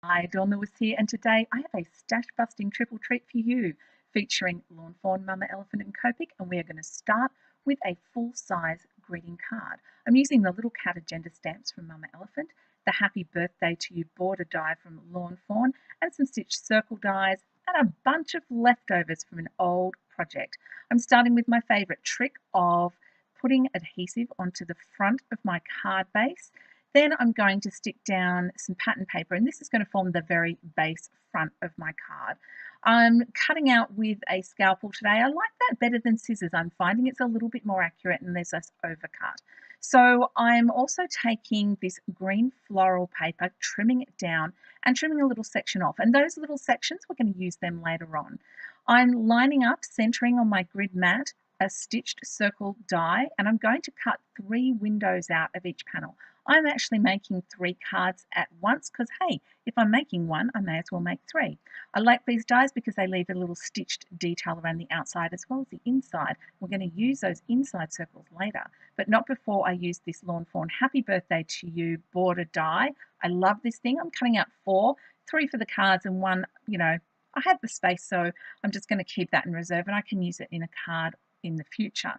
Hi, Dawn Lewis here, and today I have a stash-busting triple treat for you, featuring Lawn Fawn, Mama Elephant, and Copic, and we are going to start with a full-size greeting card. I'm using the little cat agenda stamps from Mama Elephant, the Happy Birthday to You border die from Lawn Fawn, and some stitched circle dies, and a bunch of leftovers from an old project. I'm starting with my favourite trick of putting adhesive onto the front of my card base. Then I'm going to stick down some pattern paper, and this is going to form the very base front of my card. I'm cutting out with a scalpel today. I like that better than scissors. I'm finding it's a little bit more accurate and there's less overcut. So I'm also taking this green floral paper, trimming it down and trimming a little section off. And those little sections, we're going to use them later on. I'm lining up, centering on my grid mat, a stitched circle die, and I'm going to cut 3 windows out of each panel. I'm actually making 3 cards at once because, hey, if I'm making one, I may as well make 3. I like these dies because they leave a little stitched detail around the outside as well as the inside. We're going to use those inside circles later, but not before I use this Lawn Fawn Happy Birthday to You border die. I love this thing. I'm cutting out 4, 3 for the cards and 1, I had the space, so I'm just going to keep that in reserve and I can use it in a card in the future.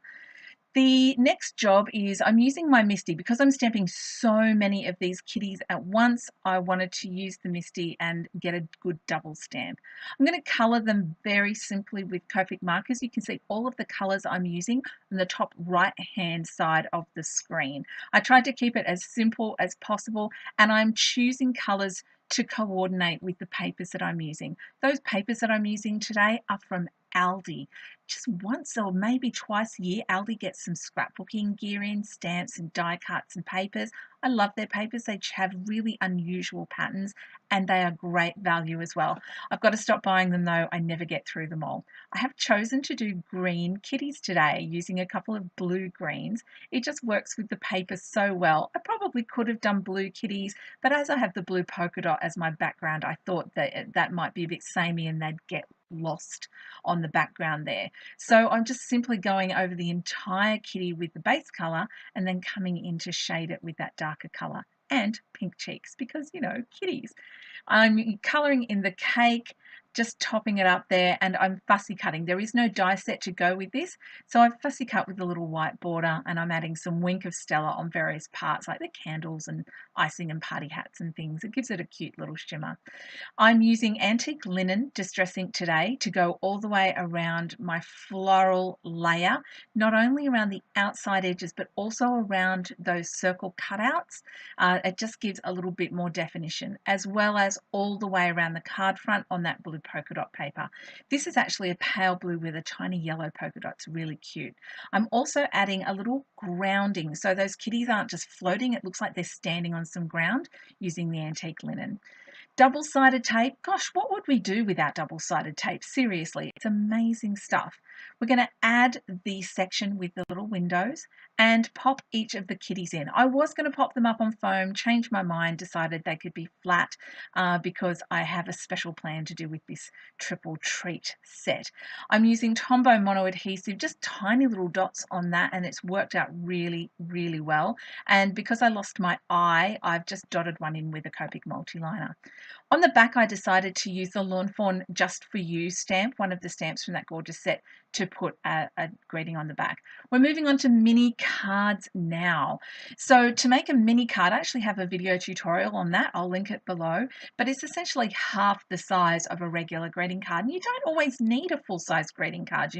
The next job is I'm using my MISTI because I'm stamping so many of these kitties at once. I wanted to use the MISTI and get a good double stamp. I'm going to colour them very simply with Copic markers. You can see all of the colours I'm using on the top right hand side of the screen. I tried to keep it as simple as possible, and I'm choosing colours to coordinate with the papers that I'm using. Those papers that I'm using today are from Aldi. Just once or maybe twice a year, Aldi gets some scrapbooking gear in, stamps and die cuts and papers. I love their papers. They have really unusual patterns and they are great value as well. I've got to stop buying them though. I never get through them all. I have chosen to do green kitties today using a couple of blue greens. It just works with the paper so well. I probably could have done blue kitties, but as I have the blue polka dot as my background, I thought that might be a bit samey and they'd get lost on the background there. So I'm just simply going over the entire kitty with the base colour and then coming in to shade it with that darker colour and pink cheeks because, kitties. I'm colouring in the cake, just topping it up there, and I'm fussy cutting. There is no die set to go with this, so I've fussy cut with a little white border, and I'm adding some Wink of Stella on various parts like the candles and icing and party hats and things. It gives it a cute little shimmer. I'm using antique linen distress ink today to go all the way around my floral layer, not only around the outside edges but also around those circle cutouts. It just gives a little bit more definition, as well as all the way around the card front on that blue polka dot paper. This is actually a pale blue with a tiny yellow polka dot. It's really cute. I'm also adding a little grounding so those kitties aren't just floating. It looks like they're standing on some ground using the antique linen. Double-sided tape, gosh, what would we do without double-sided tape? Seriously, it's amazing stuff. We're going to add the section with the little windows and pop each of the kitties in. I was going to pop them up on foam, changed my mind, decided they could be flat because I have a special plan to do with this triple treat set. I'm using Tombow mono adhesive, just tiny little dots on that, and it's worked out really, really well. And because I lost my eye, I've just dotted one in with a Copic multi-liner. On the back, I decided to use the Lawn Fawn Just For You stamp, one of the stamps from that gorgeous set, to put a greeting on the back. We're moving on to mini cards now. So to make a mini card, I actually have a video tutorial on that. I'll link it below, but it's essentially half the size of a regular greeting card. And you don't always need a full-size greeting card,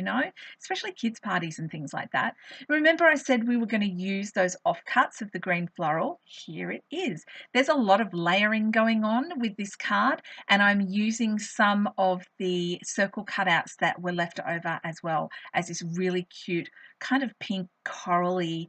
especially kids' parties and things like that. Remember I said we were going to use those offcuts of the green floral? Here it is. There's a lot of layering going on with this card, and I'm using some of the circle cutouts that were left over as well as this really cute kind of pink corally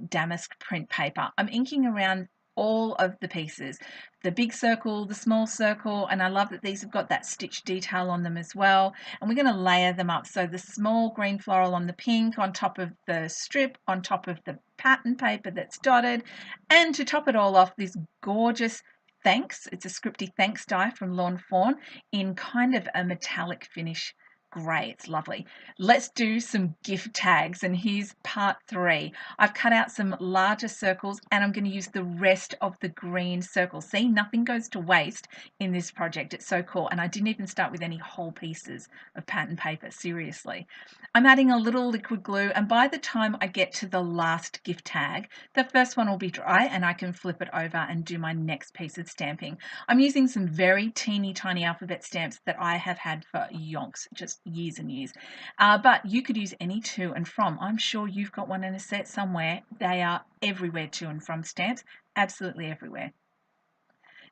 damask print paper. I'm inking around all of the pieces, the big circle, the small circle, and I love that these have got that stitch detail on them as well. And we're going to layer them up. So the small green floral on the pink on top of the strip, on top of the pattern paper that's dotted, and to top it all off, this gorgeous thanks. It's a scripty thanks die from Lawn Fawn in kind of a metallic finish Great, it's lovely. Let's do some gift tags, and here's part 3. I've cut out some larger circles and I'm going to use the rest of the green circles. See, nothing goes to waste in this project. It's so cool. And I didn't even start with any whole pieces of pattern paper, seriously. I'm adding a little liquid glue, and by the time I get to the last gift tag, the first one will be dry and I can flip it over and do my next piece of stamping. I'm using some very teeny tiny alphabet stamps that I have had for yonks, just years and years. But you could use any to and from. I'm sure you've got one in a set somewhere. They are everywhere, to and from stamps, absolutely everywhere.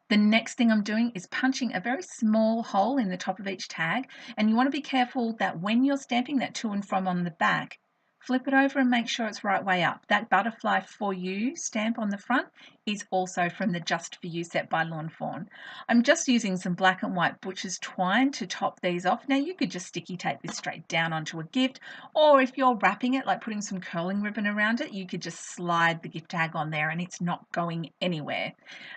The next thing I'm doing is punching a very small hole in the top of each tag, and you want to be careful that when you're stamping that to and from on the back, flip it over and make sure it's right way up. That butterfly for you stamp on the front is also from the Just For You set by Lawn Fawn. I'm just using some black and white butcher's twine to top these off. Now you could just sticky tape this straight down onto a gift, or if you're wrapping it, like putting some curling ribbon around it, you could just slide the gift tag on there and it's not going anywhere.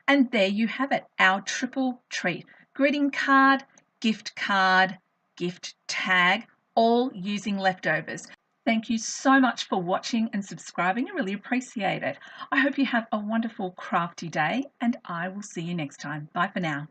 And there you have it, our triple treat. Greeting card, gift tag, all using leftovers. Thank you so much for watching and subscribing. I really appreciate it. I hope you have a wonderful crafty day, and I will see you next time. Bye for now.